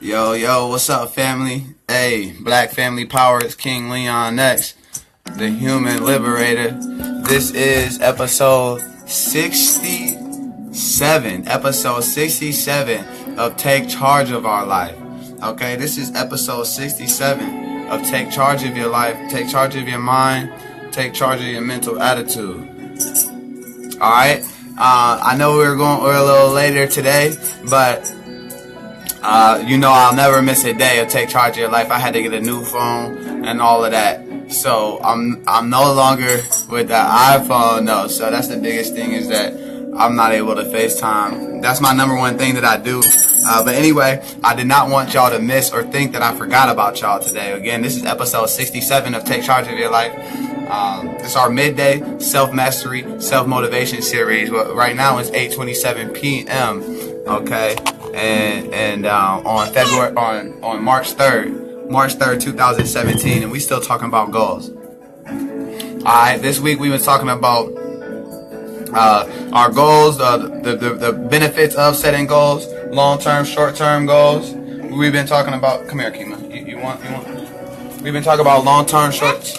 Yo, what's up, family? Hey, Black Family Power, it's KingLeonX, the Human Liberator. This is episode 67. Episode 67 of Take Charge of Our Life. Okay, this is episode 67 of Take Charge of Your Life, take charge of your mind, take charge of your mental attitude. Alright, I know we're a little later today, but I'll never miss a day of Take Charge of Your Life. I had to get a new phone and all of that. So I'm no longer with the iPhone, no. So that's the biggest thing, is that I'm not able to FaceTime. That's my number one thing that I do. But anyway, I did not want y'all to miss or think that I forgot about y'all today. Again, this is episode 67 of Take Charge of Your Life. It's our midday self-mastery, self-motivation series. Right now it's 8:27 p.m. Okay, and on March 3rd, 2017, and we still talking about goals. Alright, this week we been talking about our goals, the benefits of setting goals, long-term, short-term goals. We've been talking about, come here, Kima. You want? We've been talking about long-term, short.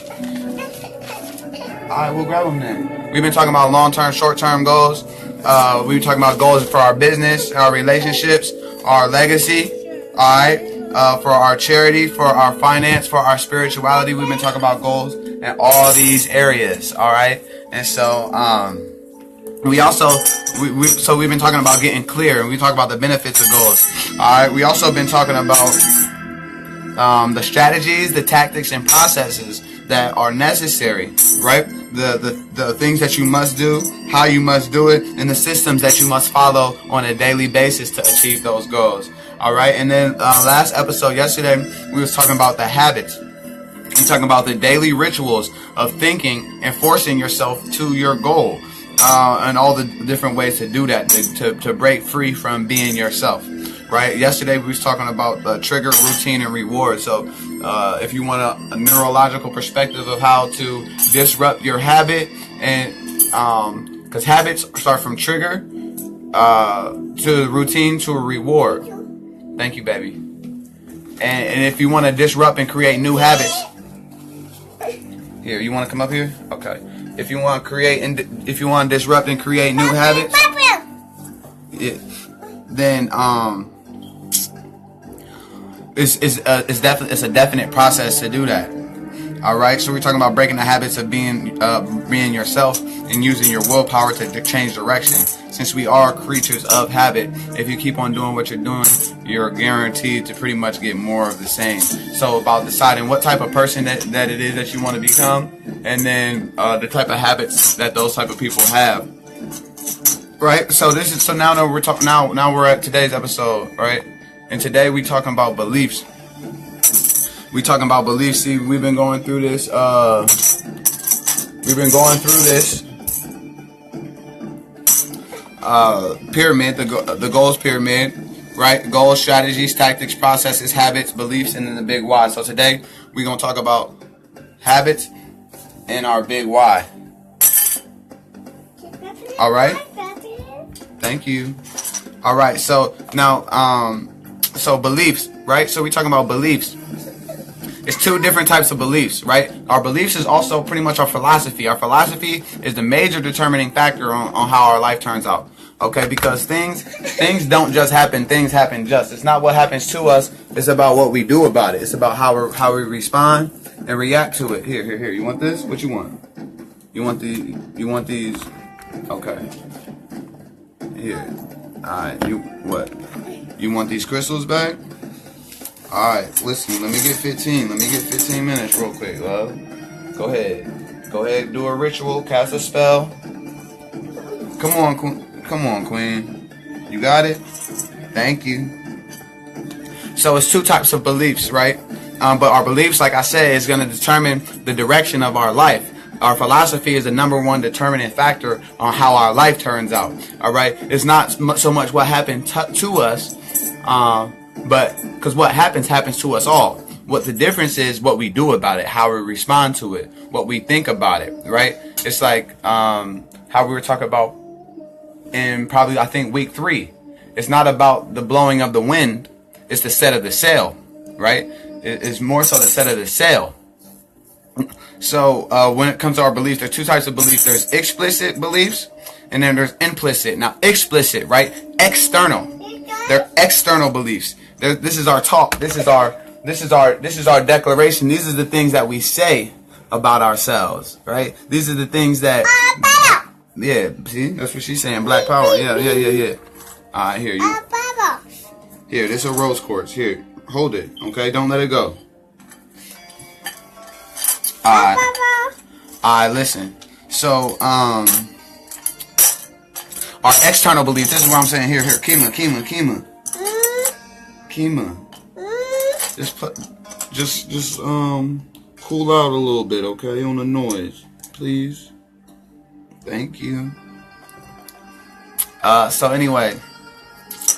Alright, we'll grab them then. We've been talking about long-term, short-term goals. We've been talking about goals for our business, our relationships, our legacy. Alright, for our charity, for our finance, for our spirituality. We've been talking about goals in all these areas. Alright, and so we've been talking about getting clear, and we talk about the benefits of goals. Alright, we also been talking about the strategies, the tactics, and processes that are necessary, right? The things that you must do, how you must do it, and the systems that you must follow on a daily basis to achieve those goals. Alright, and then last episode, yesterday, we was talking about the habits. We're talking about the daily rituals of thinking and forcing yourself to your goal. And all the different ways to do that, to break free from being yourself, right? Yesterday we was talking about trigger, routine, and reward. So if you want a neurological perspective of how to disrupt your habit, and because habits start from trigger to routine to a reward. Thank you, baby. And if you want to disrupt and create new habits, here, you want to come up here? Okay. If you want to disrupt and create new habits, then it's a definite process to do that. All right. So we're talking about breaking the habits of being yourself and using your willpower to change direction. Since we are creatures of habit, if you keep on doing what you're doing, you're guaranteed to pretty much get more of the same. So about deciding what type of person that it is that you want to become, and then the type of habits that those type of people have. Right? So now we're at today's episode, right? And today we talking about beliefs. We talking about beliefs. See, we've been going through this pyramid, the goals pyramid, right? Goals, strategies, tactics, processes, habits, beliefs, and then the big why. So today we're gonna talk about habits and our big why. All right. Thank you. All right. So now, so beliefs, right? So we're talking about beliefs. It's two different types of beliefs, right? Our beliefs is also pretty much our philosophy. Our philosophy is the major determining factor on how our life turns out. Okay, because things don't just happen, things happen just. It's not what happens to us, it's about what we do about it. It's about how we respond and react to it. Here. You want this? What you want? You want these? Okay. Here. Alright, you want these crystals back? Alright, listen, let me get 15 minutes real quick, love. Go ahead, do a ritual, cast a spell. Come on, queen. You got it? Thank you. So it's two types of beliefs, right? But our beliefs, like I said, is going to determine the direction of our life. Our philosophy is the number one determining factor on how our life turns out. Alright? It's not so much what happened to us, but because what happens to us all. What the difference is what we do about it, how we respond to it, what we think about it, right? It's like how we were talking about in probably, I think, week 3. It's not about the blowing of the wind. It's the set of the sail, right? It's more so the set of the sail. So when it comes to our beliefs, there's two types of beliefs. There's explicit beliefs, and then there's implicit. Now, explicit, right? External. They're external beliefs. This is our talk. This is our declaration. These are the things that we say about ourselves, right? These are the things that. Yeah, see, that's what she's saying. Black power. Yeah. All right, here you. Here, this is a rose quartz. Here, hold it. Okay, don't let it go. All right, listen. So, our external beliefs. This is what I'm saying. Here, Kima. Just cool out a little bit, okay, on the noise, please. Thank you. So anyway,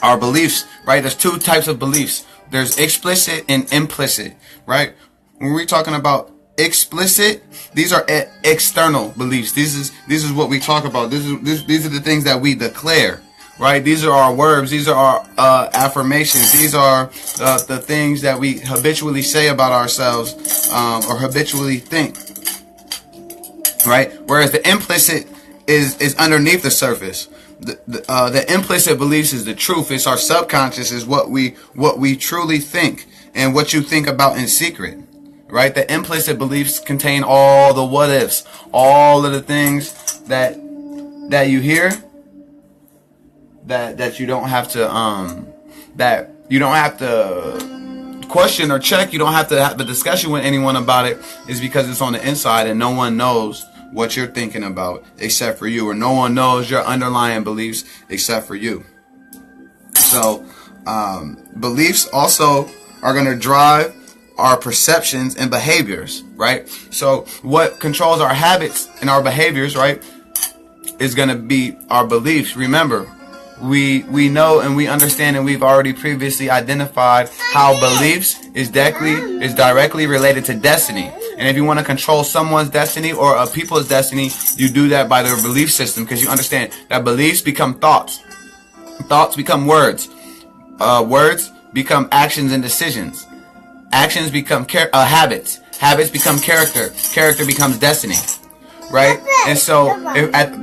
our beliefs, right? There's two types of beliefs. There's explicit and implicit, right? When we're talking about explicit, these are external beliefs. This is what we talk about. These are the things that we declare, right? These are our words. These are our affirmations. These are the things that we habitually say about ourselves or habitually think, right? Whereas the implicit is underneath the surface. The implicit beliefs is the truth. It's our subconscious. Is what we truly think and what you think about in secret. Right? The implicit beliefs contain all the what ifs, all of the things that you hear that you don't have to question or check. You don't have to have a discussion with anyone about it. Is because it's on the inside and no one knows what you're thinking about except for you, or no one knows your underlying beliefs except for you. So beliefs also are going to drive our perceptions and behaviors, right? So what controls our habits and our behaviors, right, is going to be our beliefs. Remember, we know and we understand, and we've already previously identified how beliefs is directly related to destiny. And if you want to control someone's destiny or a people's destiny, you do that by their belief system, because you understand that beliefs become thoughts. Thoughts become words. Words become actions and decisions. Actions become habits. Habits become character. Character becomes destiny, right? And so,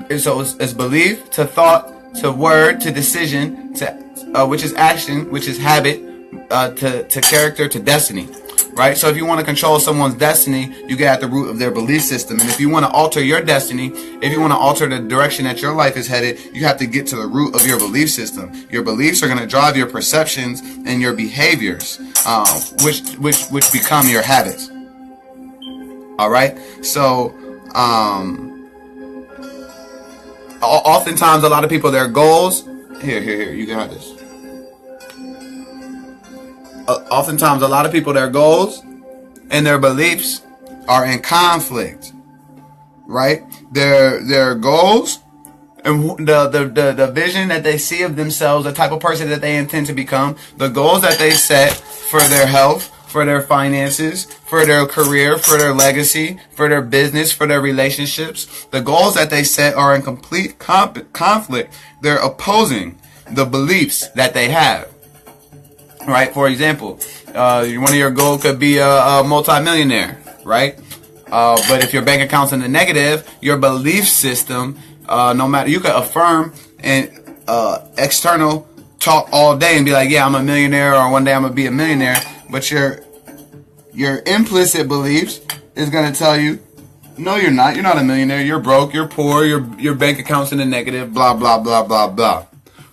it's belief to thought to word to decision to which is action, which is habit, to character to destiny, right? So if you want to control someone's destiny, you get at the root of their belief system. And if you want to alter your destiny, if you want to alter the direction that your life is headed, you have to get to the root of your belief system. Your beliefs are going to drive your perceptions and your behaviors, which become your habits. All right. So, oftentimes a lot of people, their goals, here, you got this. Oftentimes a lot of people, their goals and their beliefs are in conflict, right? Their goals and the vision that they see of themselves, the type of person that they intend to become, the goals that they set for their health, for their finances, for their career, for their legacy, for their business, for their relationships. The goals that they set are in complete conflict. They're opposing the beliefs that they have. Right? For example, one of your goals could be a multimillionaire, right? But if your bank account's in the negative, your belief system, no matter, you could affirm and external talk all day and be like, yeah, I'm a millionaire, or one day I'm gonna be a millionaire. But your implicit beliefs is gonna tell you, no, you're not. You're not a millionaire. You're broke. You're poor. Your bank account's in the negative. Blah blah blah blah blah.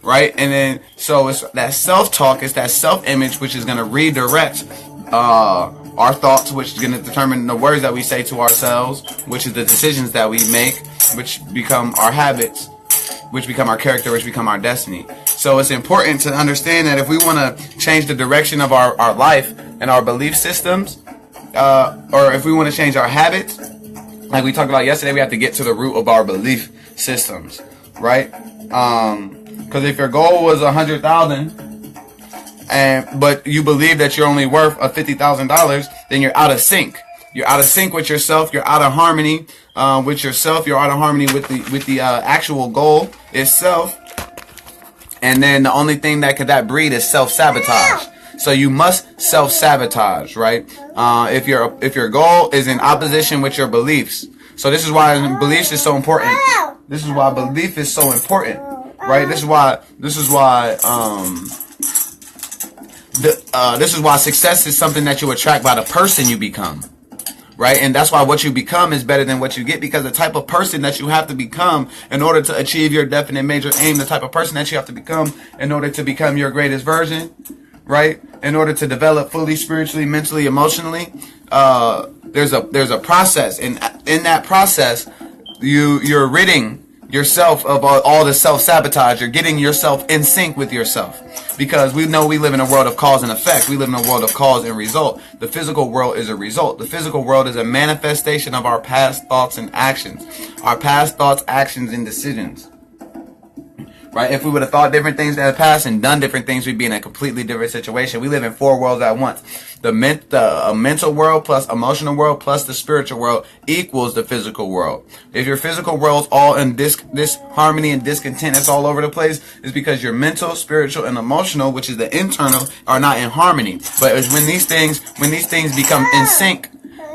Right? And then, so it's that self-talk, it's that self-image, which is going to redirect our thoughts, which is going to determine the words that we say to ourselves, which is the decisions that we make, which become our habits, which become our character, which become our destiny. So it's important to understand that if we want to change the direction of our life and our belief systems, or if we want to change our habits, like we talked about yesterday, we have to get to the root of our belief systems, right? Because if your goal was $100,000, but you believe that you're only worth $50,000, then you're out of sync. You're out of sync with yourself. You're out of harmony with yourself. You're out of harmony with the actual goal itself. And then the only thing that could breed is self-sabotage. So you must self-sabotage, right? If your goal is in opposition with your beliefs. So this is why beliefs is so important. This is why belief is so important, right? This is why success is something that you attract by the person you become. Right? And that's why what you become is better than what you get, because the type of person that you have to become in order to achieve your definite major aim, the type of person that you have to become in order to become your greatest version, right? In order to develop fully, spiritually, mentally, emotionally, there's a process. And in that process, you're ridding yourself of all the self-sabotage. You're getting yourself in sync with yourself. Because we know we live in a world of cause and effect. We live in a world of cause and result. The physical world is a result. The physical world is a manifestation of our past thoughts and actions. Our past thoughts, actions, and decisions. Right? If we would have thought different things in the past and done different things, we'd be in a completely different situation. We live in 4 worlds at once. The mental world plus emotional world plus the spiritual world equals the physical world. If your physical world's all in disharmony and discontent, it's all over the place, it's because your mental, spiritual, and emotional, which is the internal, are not in harmony. But it's when these things become in sync,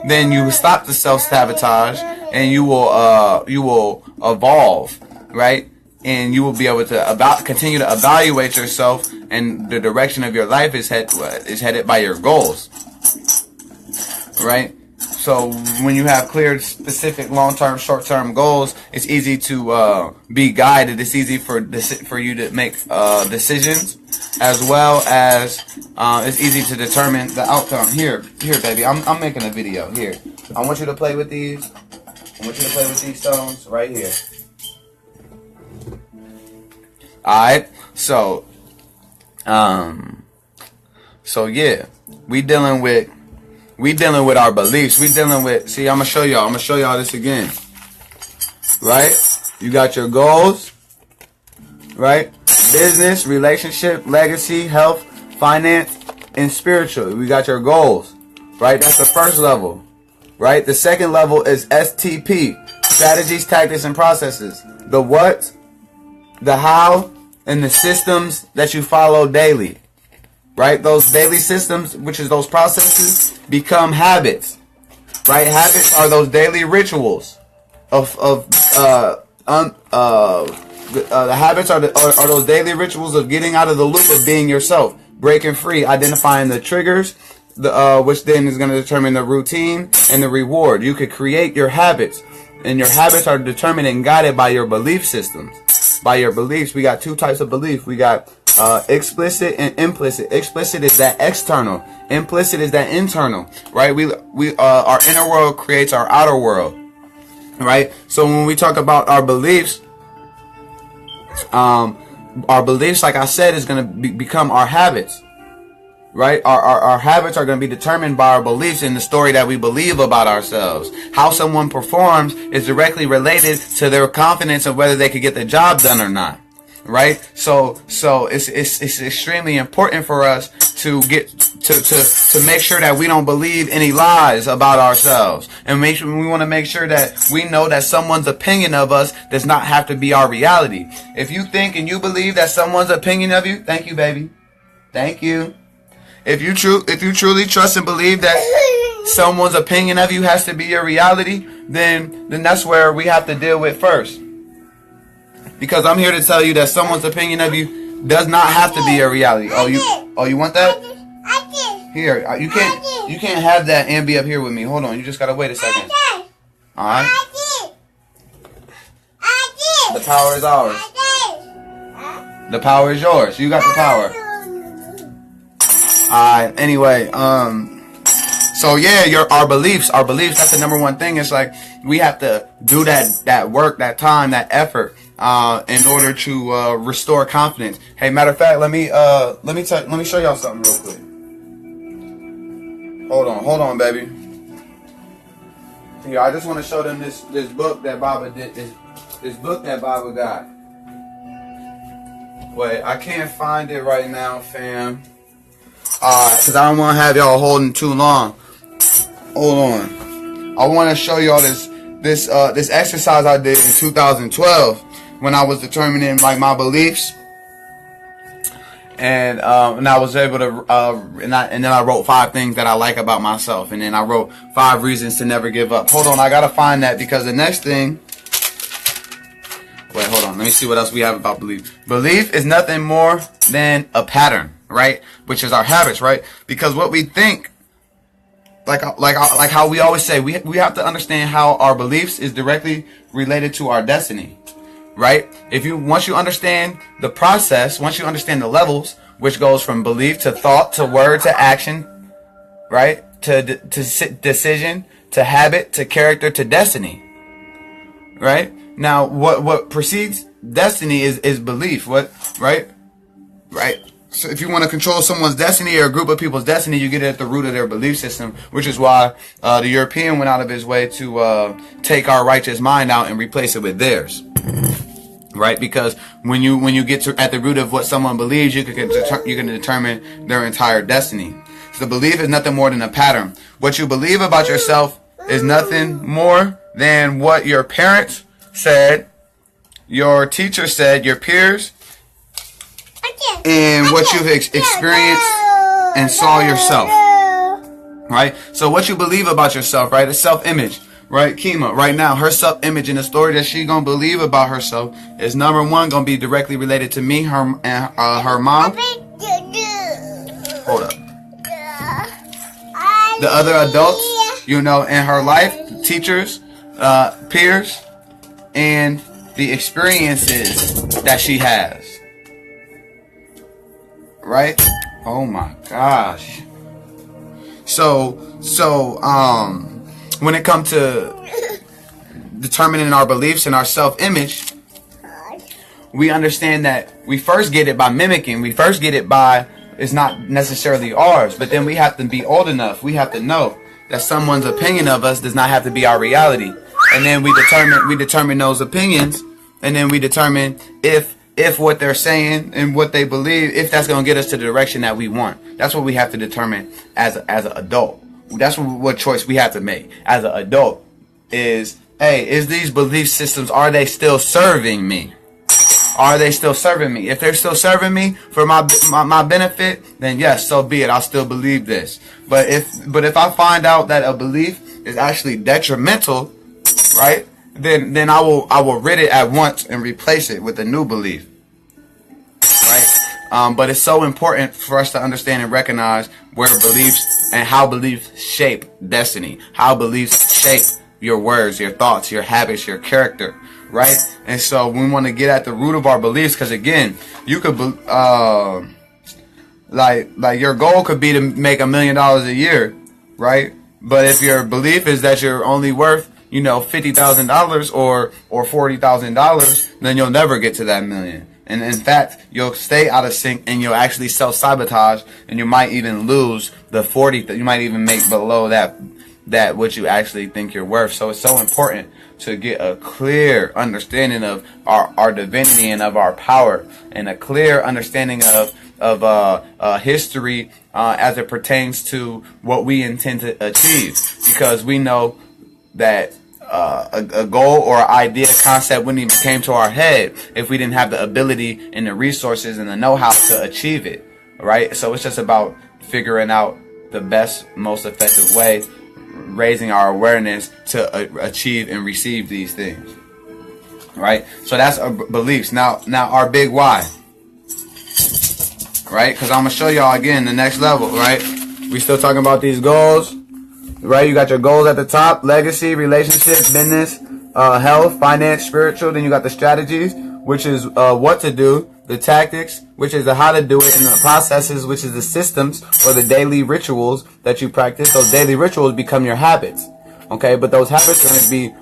then you stop the self-sabotage and you will evolve, right? And you will be able to continue to evaluate yourself, and the direction of your life is headed by your goals, right? So when you have clear, specific, long-term, short-term goals, it's easy to be guided. It's easy for you to make decisions, as well as it's easy to determine the outcome. Here, baby, I'm making a video. Here, I want you to play with these. I want you to play with these stones right here. Alright, so yeah, we dealing with our beliefs. We dealing with, see, I'm gonna show y'all this again. Right? You got your goals, right? Business, relationship, legacy, health, finance, and spiritual. We got your goals, right? That's the first level, right? The second level is STP, strategies, tactics, and processes. The what, the how, and the systems that you follow daily, right? Those daily systems, which is those processes, become habits, right? Habits are those daily rituals the habits are those daily rituals of getting out of the loop of being yourself, breaking free, identifying the triggers, which then is going to determine the routine and the reward. You could create your habits, and your habits are determined and guided by your belief systems. By your beliefs. We got 2 types of belief. We got explicit and implicit. Explicit is that external. Implicit is that internal. Right? Our inner world creates our outer world. Right? So when we talk about our beliefs, like I said, is going to become our habits. Right? Our habits are going to be determined by our beliefs in the story that we believe about ourselves. How someone performs is directly related to their confidence of whether they could get the job done or not. Right? So it's extremely important for us to get to make sure that we don't believe any lies about ourselves. And we want to make sure that we know that someone's opinion of us does not have to be our reality. If you think and you believe that someone's opinion of you, thank you, baby. Thank you. If you truly trust and believe that someone's opinion of you has to be your reality, then that's where we have to deal with first. Because I'm here to tell you that someone's opinion of you does not have to be your reality. Oh, you want that? Here, you can't have that and be up here with me. Hold on, you just gotta wait a second. All right. The power is ours. The power is yours. You got the power. Anyway, so yeah, our beliefs, that's the number one thing. It's like, we have to do that work, that time, that effort, in order to, restore confidence. Hey, matter of fact, let me show y'all something real quick. Hold on, baby. Here, I just want to show them this book that Baba did, this book that Baba got. Wait, I can't find it right now, fam. Because I don't want to have y'all holding too long. Hold on. I want to show y'all this exercise I did in 2012 when I was determining like my beliefs. And I was able to, and then I wrote 5 things that I like about myself. And then I wrote 5 reasons to never give up. Hold on, I gotta find that, because the next thing, wait, hold on, let me see what else we have about belief. Belief is nothing more than a pattern, right? Which is our habits, right? Because what we think, like how we always say, we have to understand how our beliefs is directly related to our destiny, right? Once you understand the process, once you understand the levels, which goes from belief to thought to word to action, right? To decision to habit to character to destiny, right? Now, what precedes destiny is belief. What, right? Right. So if you want to control someone's destiny or a group of people's destiny, you get it at the root of their belief system, which is why the European went out of his way to take our righteous mind out and replace it with theirs. Right? Because when you get to at the root of what someone believes, you can determine their entire destiny. So the belief is nothing more than a pattern. What you believe about yourself is nothing more than what your parents said, your teacher said, your peers, and what you've experienced and saw yourself. Right? So what you believe about yourself, right? It's self-image. Right? Kima, right now, her self-image and the story that she gonna believe about herself is number one gonna be directly related to me, her mom. Hold up. The other adults, in her life, teachers, peers, and the experiences that she has. Right? Oh my gosh. So, when it comes to determining our beliefs and our self-image, we understand that we first get it by mimicking. We first get it by, it's not necessarily ours, but then we have to be old enough. We have to know that someone's opinion of us does not have to be our reality. And then we determine those opinions, and then we determine if what they're saying and what they believe, if that's going to get us to the direction that we want. That's what we have to determine as an adult. That's what choice we have to make as an adult is, hey, is these belief systems, are they still serving me? Are they still serving me? If they're still serving me for my benefit, then yes, so be it. I'll still believe this. But if I find out that a belief is actually detrimental, right, then I will rid it at once and replace it with a new belief. Right? But it's so important for us to understand and recognize where beliefs and how beliefs shape destiny, how beliefs shape your words, your thoughts, your habits, your character, right? And so we want to get at the root of our beliefs, because again, you could like your goal could be to make $1 million a year, right? But if your belief is that you're only worth $50,000 or $40,000, then you'll never get to that million. And in fact, you'll stay out of sync and you'll actually self-sabotage, and you might even lose the 40. You might even make below that what you actually think you're worth. So it's so important to get a clear understanding of our divinity and of our power, and a clear understanding of history as it pertains to what we intend to achieve, because we know that a goal or an idea, concept wouldn't even came to our head if we didn't have the ability and the resources and the know-how to achieve it, right? So it's just about figuring out the best, most effective way, raising our awareness to achieve and receive these things, right? So that's our beliefs. Now our big why, right? Because I'm gonna show y'all again the next level, right? We still talking about these goals. Right, you got your goals at the top: legacy, relationship, business, health, finance, spiritual. Then you got the strategies, which is what to do; the tactics, which is the how to do it; and the processes, which is the systems or the daily rituals that you practice. Those daily rituals become your habits. Okay, but those habits are going to be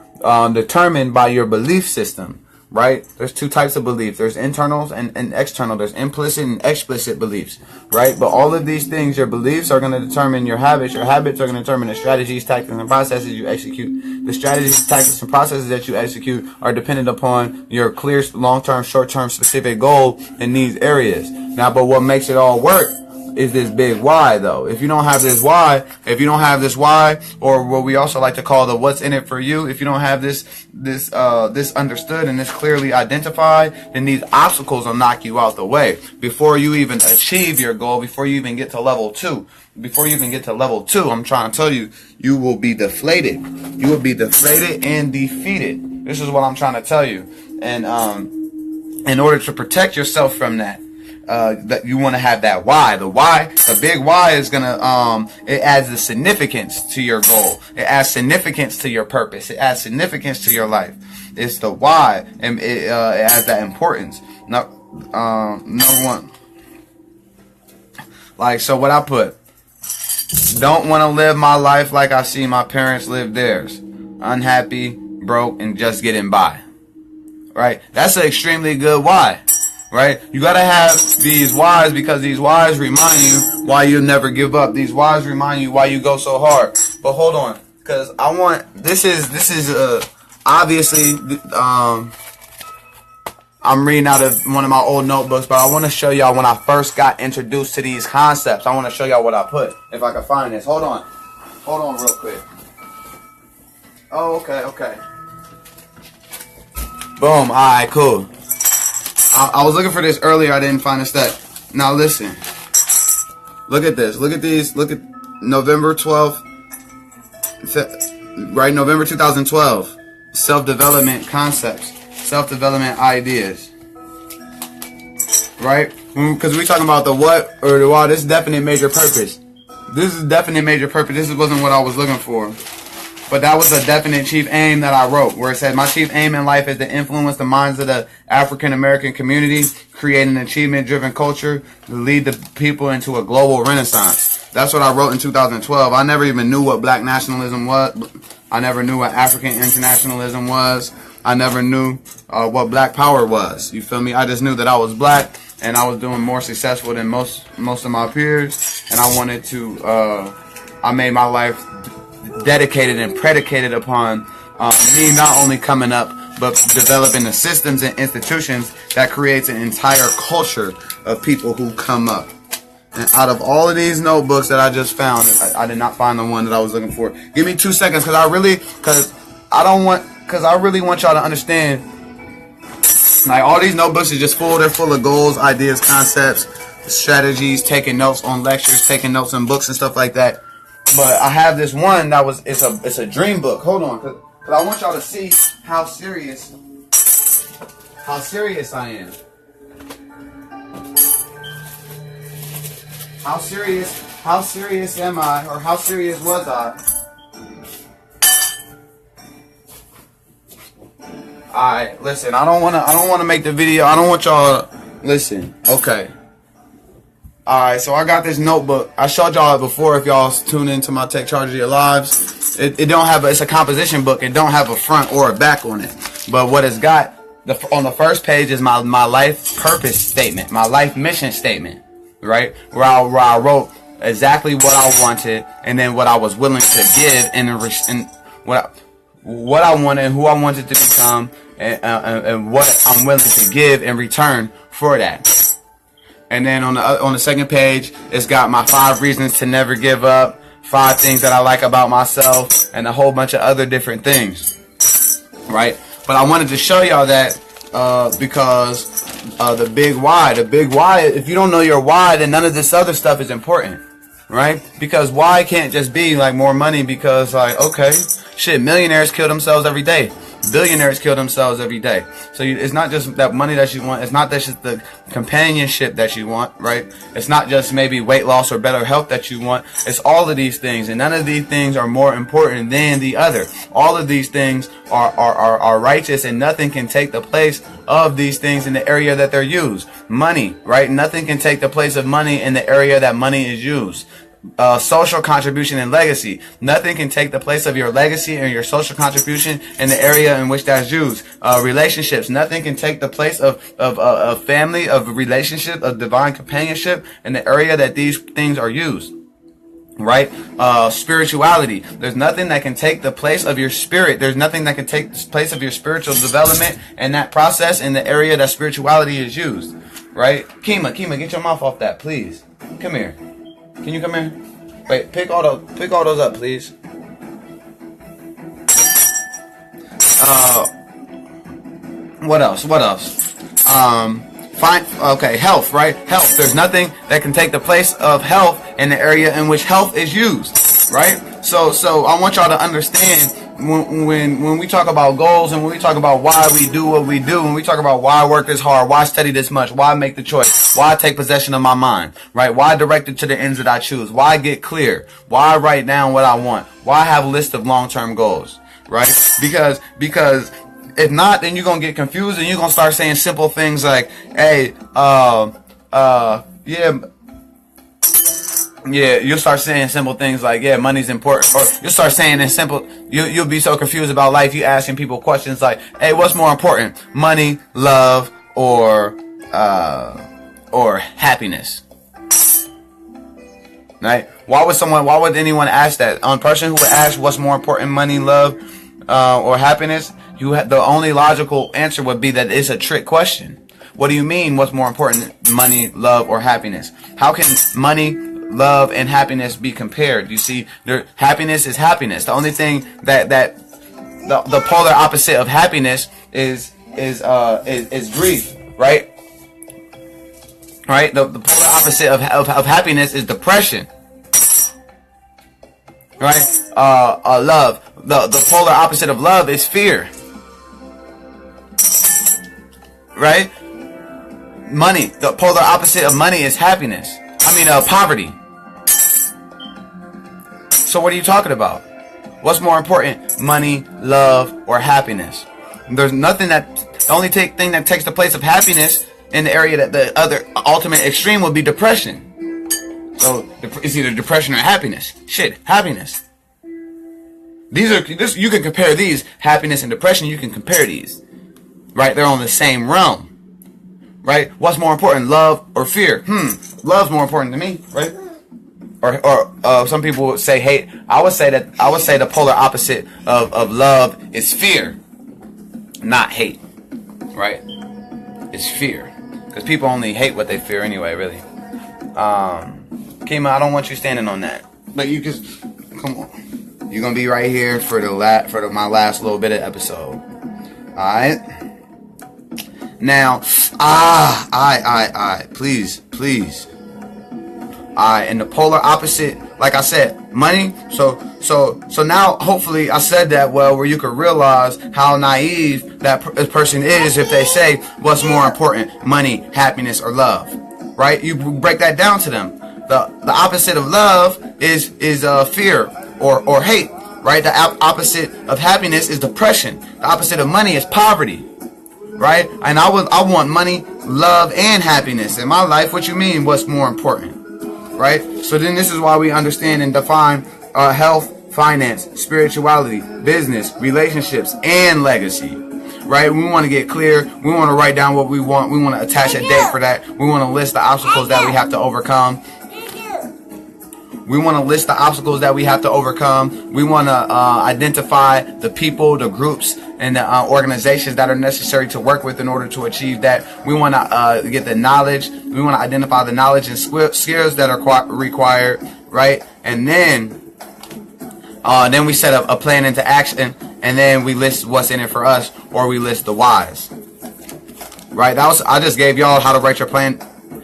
determined by your belief system. Right? There's two types of beliefs. There's internal and external. There's implicit and explicit beliefs. Right? But all of these things, your beliefs are going to determine your habits. Your habits are going to determine the strategies, tactics, and processes you execute. The strategies, tactics, and processes that you execute are dependent upon your clear, long-term, short-term, specific goal in these areas. Now, but what makes it all work is this big why though. If you don't have this why, or what we also like to call the what's in it for you, if you don't have this understood and this clearly identified, then these obstacles will knock you out the way before you even achieve your goal, before you even get to level 2. Before you even get to level 2, I'm trying to tell you, you will be deflated. You will be deflated and defeated. This is what I'm trying to tell you. And in order to protect yourself from that, that you want to have that why. The big why is gonna it adds the significance to your goal. It adds significance to your purpose. It adds significance to your life. It's the why, and it adds that importance. Now, number one, like, so what I put. Don't want to live my life like I see my parents live theirs. Unhappy, broke, and just getting by. Right? That's an extremely good why. Right? You gotta have these whys, because these whys remind you why you never give up. These whys remind you why you go so hard. But hold on, because I want, this is obviously I'm reading out of one of my old notebooks, but I want to show y'all when I first got introduced to these concepts. I want to show y'all what I put, if I can find this. Hold on real quick. Oh, okay. Boom. Alright, cool. I was looking for this earlier. I didn't find a stat. Now listen. Look at this. Look at these. Look at November 12th. Right, November 2012. Self-development concepts. Self-development ideas. Right? Because we're talking about the what or the why. This is definite major purpose. This is definite major purpose. This wasn't what I was looking for. But that was a definite chief aim that I wrote, where it said, my chief aim in life is to influence the minds of the African American community, create an achievement-driven culture, to lead the people into a global renaissance. That's what I wrote in 2012. I never even knew what black nationalism was. I never knew what African internationalism was. I never knew what black power was. You feel me? I just knew that I was black and I was doing more successful than most of my peers, and I wanted to. I made my life dedicated and predicated upon me not only coming up, but developing the systems and institutions that creates an entire culture of people who come up. And out of all of these notebooks that I just found, I did not find the one that I was looking for. Give me 2 seconds, because I really want y'all to understand, like, all these notebooks are just full. They're full of goals, ideas, concepts, strategies, taking notes on lectures, taking notes on books and stuff like that. But I have this one that it's a dream book. Hold on, because I want y'all to see how serious I am. How serious am I, or how serious was I? Alright, listen, I don't wanna make the video. I don't want y'all to listen. Okay. Alright, so I got this notebook. I showed y'all it before if y'all tune into my Take Charge of Your Lives. It don't have it's a composition book. It don't have a front or a back on it. But what it's got, on the first page is my life purpose statement, my life mission statement, right? Where I wrote exactly what I wanted, and then what I was willing to give, and what I wanted, who I wanted to become, and what I'm willing to give in return for that. And then on the second page, it's got my 5 reasons to never give up, 5 things that I like about myself, and a whole bunch of other different things, right? But I wanted to show y'all that because the big why, if you don't know your why, then none of this other stuff is important, right? Because why can't just be like more money, because like, okay, shit, millionaires kill themselves every day. Billionaires kill themselves every day. So it's not just that money that you want. It's not just the companionship that you want, right? It's not just maybe weight loss or better health that you want. It's all of these things, and none of these things are more important than the other. All of these things are righteous, and nothing can take the place of these things in the area that they're used. Money, right? Nothing can take the place of money in the area that money is used. Social contribution and legacy. Nothing can take the place of your legacy and your social contribution in the area in which that's used. Relationships. Nothing can take the place of family, of relationship, of divine companionship in the area that these things are used. Right? Spirituality. There's nothing that can take the place of your spirit. There's nothing that can take the place of your spiritual development and that process in the area that spirituality is used. right? Kima, get your mouth off that, please. Come here. Can you come here? Wait, pick all those up, please. What else? Okay, health, right? Health. There's nothing that can take the place of health in the area in which health is used, right? So I want y'all to understand when we talk about goals and when we talk about why we do what we do, when we talk about why I work this hard, why I study this much, why I make the choice, why I take possession of my mind, right? Why I direct it to the ends that I choose, why I get clear, why I write down what I want, why I have a list of long-term goals, right? Because if not, then you're going to get confused and you're going to start saying simple things like, hey, yeah, you'll start saying simple things like, yeah, money's important. Or you'll start saying in simple, you'll be so confused about life, you asking people questions like, hey, what's more important? Money, love, or happiness? Right? Why would anyone ask that? A person who would ask what's more important, money, love, or happiness, the only logical answer would be that it's a trick question. What do you mean, what's more important, money, love, or happiness? How can money, love, and happiness be compared? You see, happiness is happiness. The only thing that the polar opposite of happiness is grief, right? Right? The polar opposite of happiness is depression. Right? Love. The polar opposite of love is fear. Right? Money. The polar opposite of money is happiness. Poverty. So what are you talking about? What's more important? Money, love, or happiness? There's nothing the only thing that takes the place of happiness in the area that the other ultimate extreme would be depression. So it's either depression or happiness. Shit, happiness. You can compare these, happiness and depression, you can compare these. Right? They're on the same realm. Right? What's more important, love or fear? Love's more important to me, right? Or some people would say hate. I would say the polar opposite of love is fear, not hate. Right? It's fear. Because people only hate what they fear anyway, really. Kima, I don't want you standing on that. But you just come on. You're gonna be right here for my last little bit of episode. Alright? Now, please. And the polar opposite, like I said, money. So now, hopefully, I said that well, where you could realize how naive that person is if they say, what's more important, money, happiness, or love? Right? You break that down to them. The opposite of love is fear or hate. Right? The opposite of happiness is depression. The opposite of money is poverty. Right? And I want money, love, and happiness in my life. What you mean? What's more important? Right? So then this is why we understand and define health, finance, spirituality, business, relationships, and legacy. Right? We want to get clear. We want to write down what we want. We want to attach a date for that. We want to list the obstacles that we have to overcome. We want to list the obstacles that we have to overcome. We want to identify the people, the groups, and the organizations that are necessary to work with in order to achieve that. We want to get the knowledge. We want to identify the knowledge and skills that are required, right? And then we set up a plan into action, and then we list what's in it for us, or we list the whys. Right? I just gave y'all how to write your plan,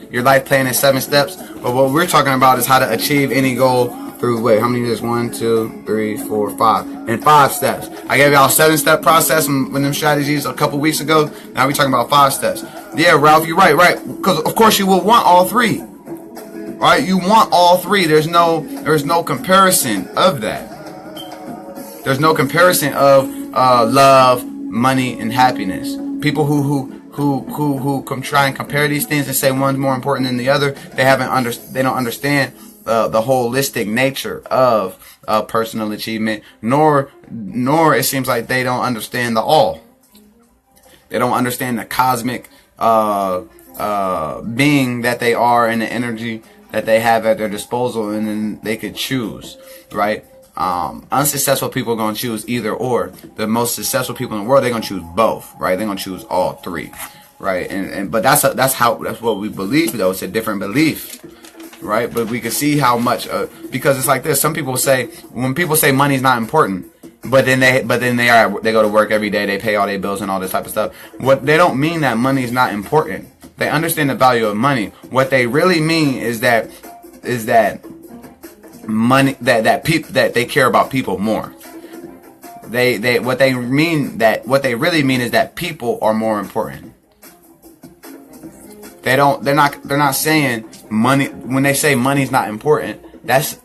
your life plan in 7 steps. But what we're talking about is how to achieve any goal through, how many is 1, 2, 3, 4, 5. In 5 steps. I gave y'all a 7-step process with them strategies a couple weeks ago. Now we're talking about 5 steps. Yeah, Ralph, you're right. Because of course you will want all 3. Right? You want all 3. There's no comparison of that. There's no comparison of love, money, and happiness. People who come try and compare these things and say one's more important than the other, they don't understand the holistic nature of personal achievement, nor it seems like they don't understand the all. They don't understand the cosmic being that they are and the energy that they have at their disposal, and then they could choose, right? Unsuccessful people are going to choose either or. The most successful people in the world, they're going to choose both, right? They're going to choose all 3, right? But that's what we believe, though. It's a different belief, right? But we can see how much because it's like this. Some people say, when people say money's not important, but then they go to work every day, they pay all their bills and all this type of stuff. What they don't mean that money's not important. They understand the value of money. What they really mean is that money, that they care about people more. What they really mean is that people are more important. They're not saying money. When they say money's not important, that's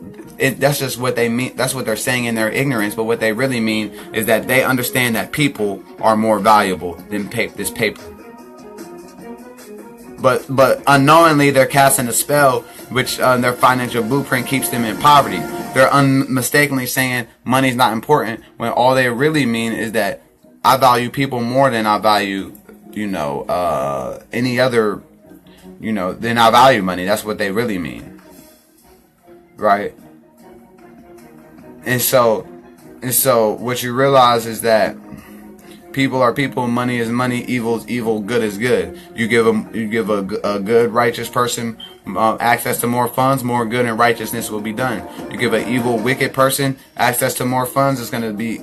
just what they mean. That's what they're saying in their ignorance. But what they really mean is that they understand that people are more valuable than this paper. But unknowingly, they're casting a spell, which their financial blueprint keeps them in poverty. They're unmistakably saying money's not important, when all they really mean is that I value people more than I value, any other, than I value money. That's what they really mean, right? And so what you realize is that people are people, money is money, evil is evil, good is good. You give a good, righteous person access to more funds, more good and righteousness will be done. You give an evil, wicked person access to more funds, it's going to be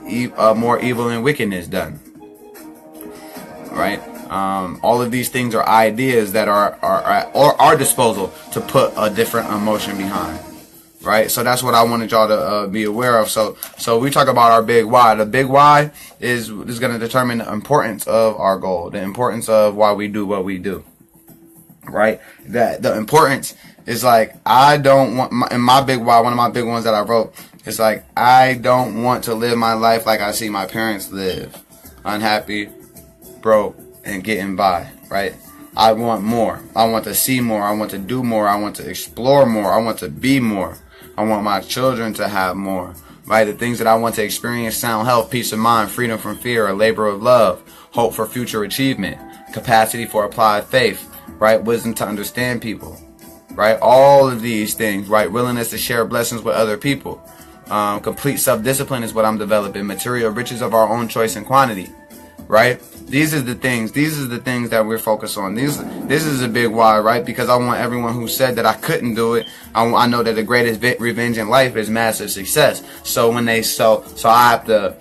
more evil and wickedness done. Right? All of these things are ideas that are at our disposal to put a different emotion behind. Right? So that's what I wanted y'all to be aware of. So we talk about our big why. The big why is going to determine the importance of our goal, the importance of why we do what we do. Right? That the importance is like, I don't want, in my big why, one of my big ones that I wrote, it's like, I don't want to live my life like I see my parents live. Unhappy, broke, and getting by. Right? I want more. I want to see more. I want to do more. I want to explore more. I want to be more. I want my children to have more, right? The things that I want to experience: sound health, peace of mind, freedom from fear, a labor of love, hope for future achievement, capacity for applied faith, right? Wisdom to understand people, right? All of these things, right? Willingness to share blessings with other people. Complete self-discipline is what I'm developing. Material riches of our own choice and quantity, right? These are the things that we're focused on. This is a big why, right? Because I want everyone who said that I couldn't do it, I know that the greatest revenge in life is massive success. So when I have to,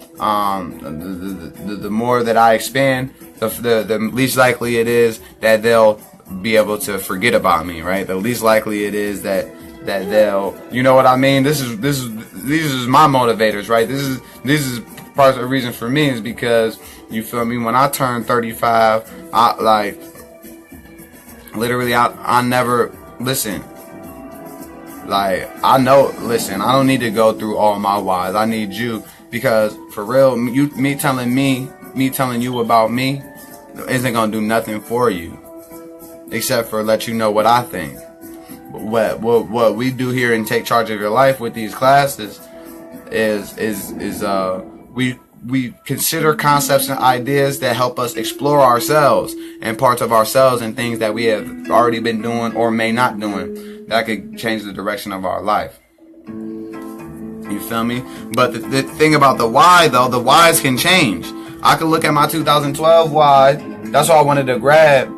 the more that I expand, the least likely it is that they'll be able to forget about me, right? The least likely it is that they'll, you know what I mean? These is my motivators, right? This is part of the reason for me, is because, you feel me, when I turned 35, I never, listen, I don't need to go through all my whys. I need you, because for real, me telling you about me isn't gonna do nothing for you, except for let you know what I think. What we do here and Take Charge of Your Life with these classes is we consider concepts and ideas that help us explore ourselves and parts of ourselves and things that we have already been doing or may not doing that could change the direction of our life. You feel me? But the thing about the why, though, the whys can change. I could look at my 2012 why. That's what I wanted to grab,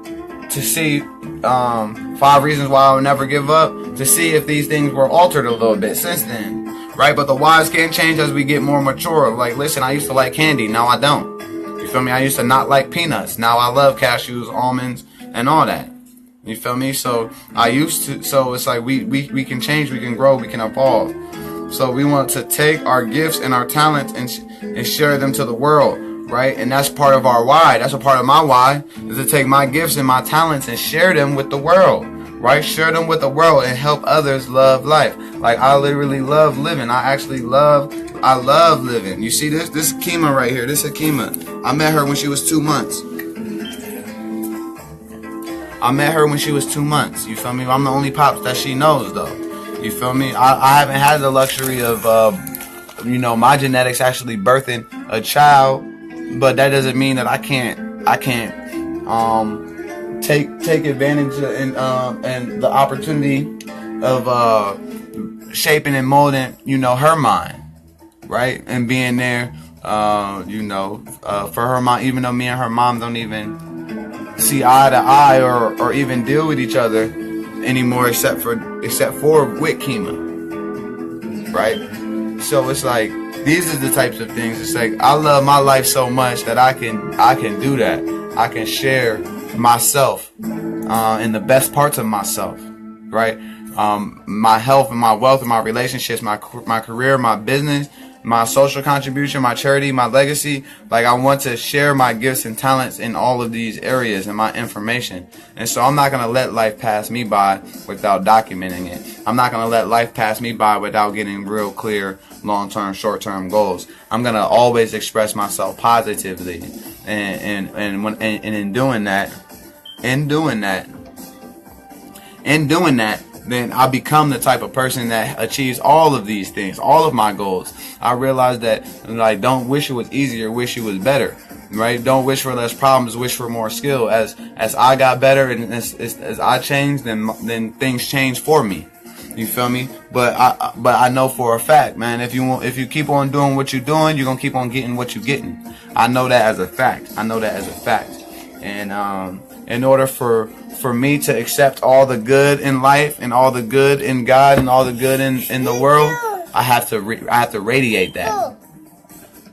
to see 5 reasons why I would never give up, to see if these things were altered a little bit since then. Right? But the whys can change as we get more mature. Like, listen, I used to like candy. Now I don't. You feel me? I used to not like peanuts. Now I love cashews, almonds, and all that. You feel me? So it's like we can change, we can grow, we can evolve. So we want to take our gifts and our talents and share them to the world. Right? And that's part of our why. That's a part of my why, is to take my gifts and my talents and share them with the world. Right? Share them with the world and help others love life. Like, I literally love living. I love living. You see this Kima right here. This is Kima. I met her when she was 2 months. You feel me? I'm the only pops that she knows, though. You feel me? I haven't had the luxury of, my genetics actually birthing a child, but that doesn't mean that I can't take advantage and the opportunity of shaping and molding, her mind, right? And being there, for her mom, even though me and her mom don't even see eye to eye or even deal with each other anymore, except for with Kima, right? So it's like, these are the types of things. It's like, I love my life so much that I can do that. I can share myself and the best parts of myself, right? My health and my wealth and my relationships, my career, my business, my social contribution, my charity, my legacy. Like, I want to share my gifts and talents in all of these areas and my information. And so I'm not going to let life pass me by without documenting it. I'm not going to let life pass me by without getting real clear long-term, short-term goals. I'm going to always express myself positively. And in doing that, then I become the type of person that achieves all of these things, all of my goals. I realize that, like, don't wish it was easier, wish it was better, right? Don't wish for less problems, wish for more skill. As I got better and as I changed, then things change for me. You feel me? But I know for a fact, man, if you keep on doing what you're doing, you're gonna keep on getting what you're getting. I know that as a fact. And in order for me to accept all the good in life and all the good in God and all the good in the world, I have to radiate that.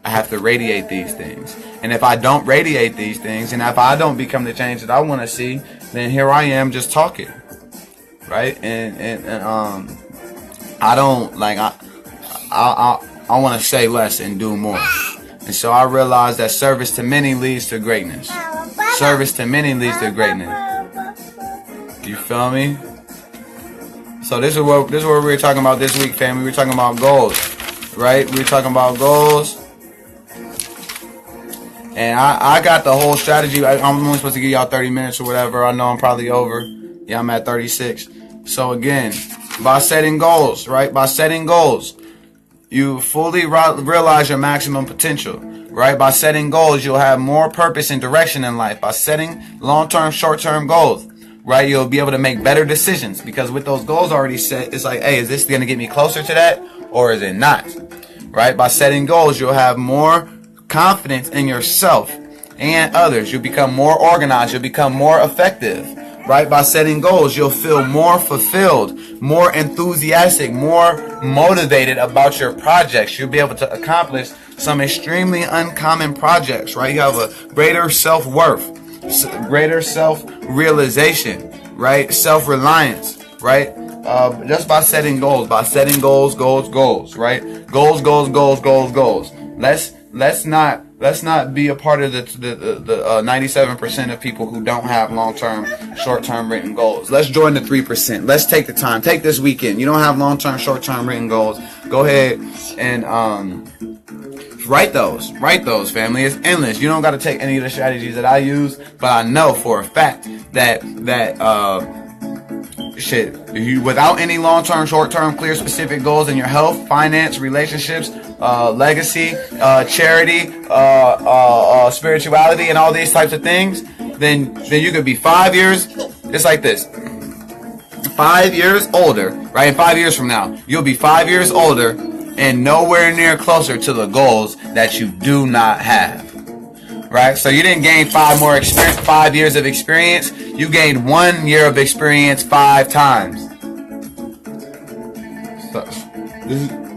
I have to radiate these things. And if I don't radiate these things, and if I don't become the change that I want to see, then here I am just talking, right? And I don't like I want to say less and do more. And so I realize that service to many leads to greatness. Service to many leads to greatness. You feel me? So this is what we were talking about this week, family. We're talking about goals, right? We're talking about goals. And I got the whole strategy. I'm only supposed to give y'all 30 minutes or whatever. I know I'm probably over. Yeah, I'm at 36. So again, by setting goals, right? By setting goals, you fully realize your maximum potential, right? By setting goals, you'll have more purpose and direction in life. By setting long-term, short-term goals, right? You'll be able to make better decisions, because with those goals already set, it's like, hey, is this going to get me closer to that or is it not? Right? By setting goals, you'll have more confidence in yourself and others. You'll become more organized. You'll become more effective. Right? By setting goals, you'll feel more fulfilled, more enthusiastic, more motivated about your projects. You'll be able to accomplish some extremely uncommon projects, right? You have a greater self-worth, greater self-realization, right? Self-reliance, right? Just by setting goals, right? Goals. Let's not be a part of the 97% of people who don't have long-term, short-term written goals. Let's join the 3%. Let's take the time. Take this weekend. You don't have long-term, short-term written goals. Go ahead and write those. Write those, family. It's endless. You don't got to take any of the strategies that I use, but I know for a fact that without any long-term, short-term, clear, specific goals in your health, finance, relationships, legacy, charity, spirituality, and all these types of things, then you could be 5 years. It's like this: 5 years older, right? In 5 years from now, you'll be 5 years older and nowhere near closer to the goals that you do not have. Right? So you didn't gain 5 years of experience. You gained 1 year of experience 5 times.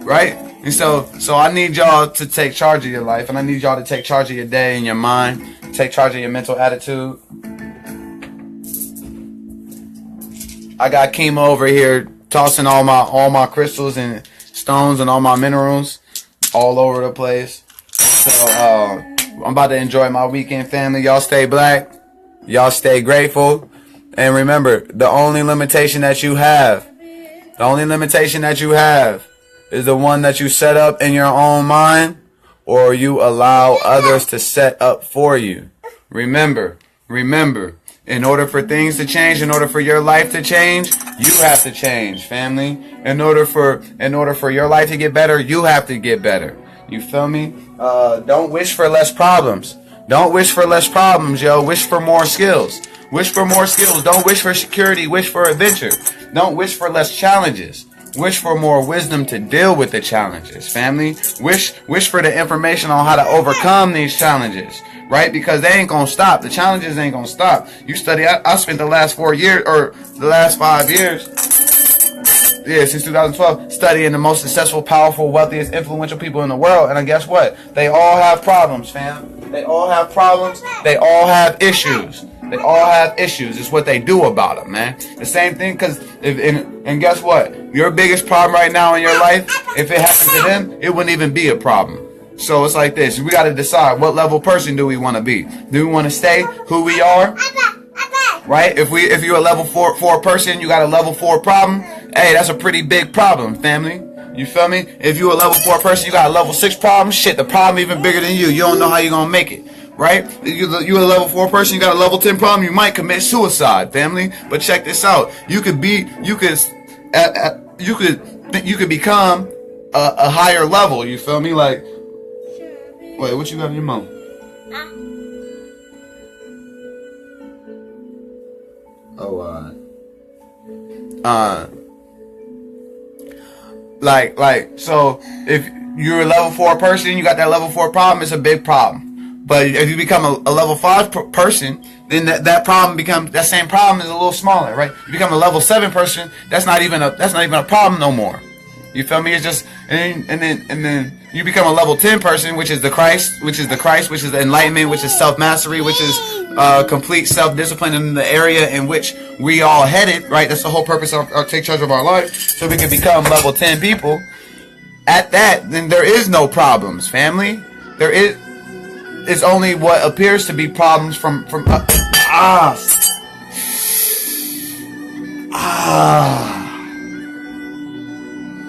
Right? And so I need y'all to take charge of your life, and I need y'all to take charge of your day and your mind, take charge of your mental attitude. I got Kima over here tossing all my crystals and stones and all my minerals all over the place. So I'm about to enjoy my weekend, family. Y'all stay black. Y'all stay grateful. And remember, the only limitation that you have is the one that you set up in your own mind, or you allow others to set up for you. Remember, in order for things to change, in order for your life to change, you have to change, family. In order for your life to get better, you have to get better. You feel me? Don't wish for less problems. Don't wish for less problems, yo. Wish for more skills. Wish for more skills. Don't wish for security. Wish for adventure. Don't wish for less challenges. Wish for more wisdom to deal with the challenges, family. Wish for the information on how to overcome these challenges, right? Because they ain't gonna stop. The challenges ain't gonna stop. You study. I spent the last 4 years, or the last 5 years, since 2012, studying the most successful, powerful, wealthiest, influential people in the world. And guess what? They all have problems, fam. They all have problems. They all have issues. They all have issues. It's what they do about them, man. The same thing, because and guess what? Your biggest problem right now in your life, if it happened to them, it wouldn't even be a problem. So it's like this. We got to decide, what level person do we want to be? Do we want to stay who we are? Right? If you're a level 4 person, you got a level 4 problem. Hey, that's a pretty big problem, family. You feel me? If you're a level 4 person, you got a level 6 problem. Shit, the problem even bigger than you. You don't know how you're gonna make it. Right? You're a level 4 person, you got a level 10 problem, you might commit suicide, family. But check this out. You could become a higher level, you feel me? Like, wait, what you got in your mouth? So if you're a level 4 person, you got that level 4 problem, it's a big problem. But if you become a level 5 person, then that same problem is a little smaller, right? You become a level 7 person, that's not even a problem no more. You feel me? It's just, and then you become a level 10 person, which is the Christ, which is the enlightenment, which is self-mastery, which is complete self-discipline in the area in which we all headed, right? That's the whole purpose of Take Charge of Our Life, so we can become level 10 people. At that, then there is no problems, family. It's only what appears to be problems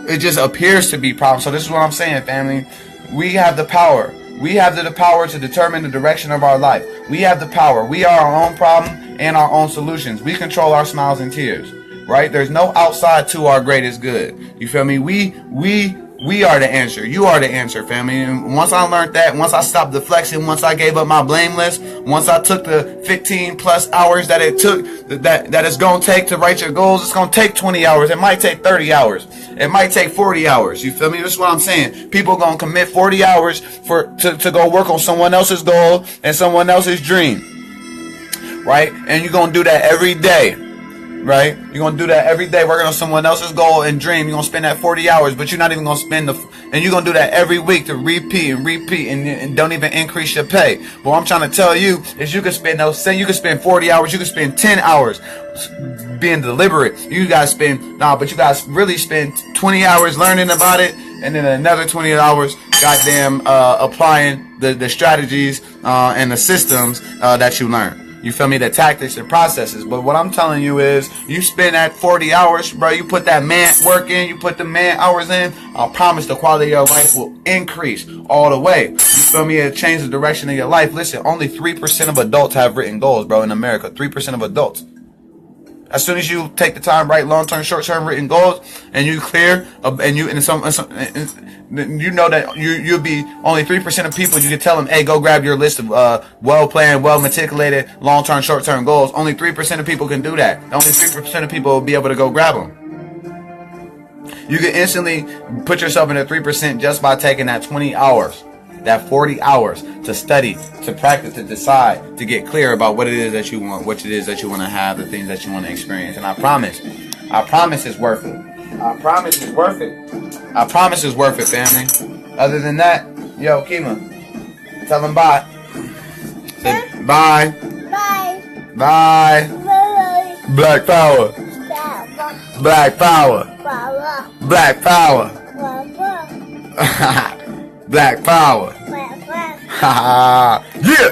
it just appears to be problems. So this is what I'm saying, family. We have the power. We have the power to determine the direction of our life. We have the power. We are our own problem and our own solutions. We control our smiles and tears, right? There's no outside to our greatest good. You feel me? We are the answer. You are the answer, family. And once I learned that, once I stopped deflecting, once I gave up my blame list, once I took the 15 plus hours that it took, that it's going to take to write your goals, it's going to take 20 hours. It might take 30 hours. It might take 40 hours. You feel me? This is what I'm saying. People are going to commit 40 hours to go work on someone else's goal and someone else's dream. Right? And you're going to do that every day. Right? You're going to do that every day, working on someone else's goal and dream. You're going to spend that 40 hours, but you're not even going to spend and you're going to do that every week to repeat and don't even increase your pay. But what I'm trying to tell you is you can spend 40 hours, you can spend 10 hours being deliberate. You guys really spend 20 hours learning about it, and then another 20 hours goddamn applying the strategies and the systems that you learn. You feel me? The tactics and processes. But what I'm telling you is, you spend that 40 hours, bro. You put that man work in, you put the man hours in. I promise the quality of your life will increase all the way. You feel me? It'll change the direction of your life. Listen, only 3% of adults have written goals, bro, in America. 3% of adults. As soon as you take the time, write long-term, short-term written goals, and you clear, you know that you'll be only 3% of people. You can tell them, hey, go grab your list of well-planned, well-meticulated, long-term, short-term goals. Only 3% of people can do that. Only 3% of people will be able to go grab them. You can instantly put yourself in the 3% just by taking that 20 hours. That 40 hours to study, to practice, to decide, to get clear about what it is that you want, what it is that you want to have, the things that you want to experience. And I promise it's worth it. I promise it's worth it. I promise it's worth it, family. Other than that, yo, Kima, tell them bye. Say bye. Bye. Bye. Bye. Black power. Black power. Black power. Black power. Yeah.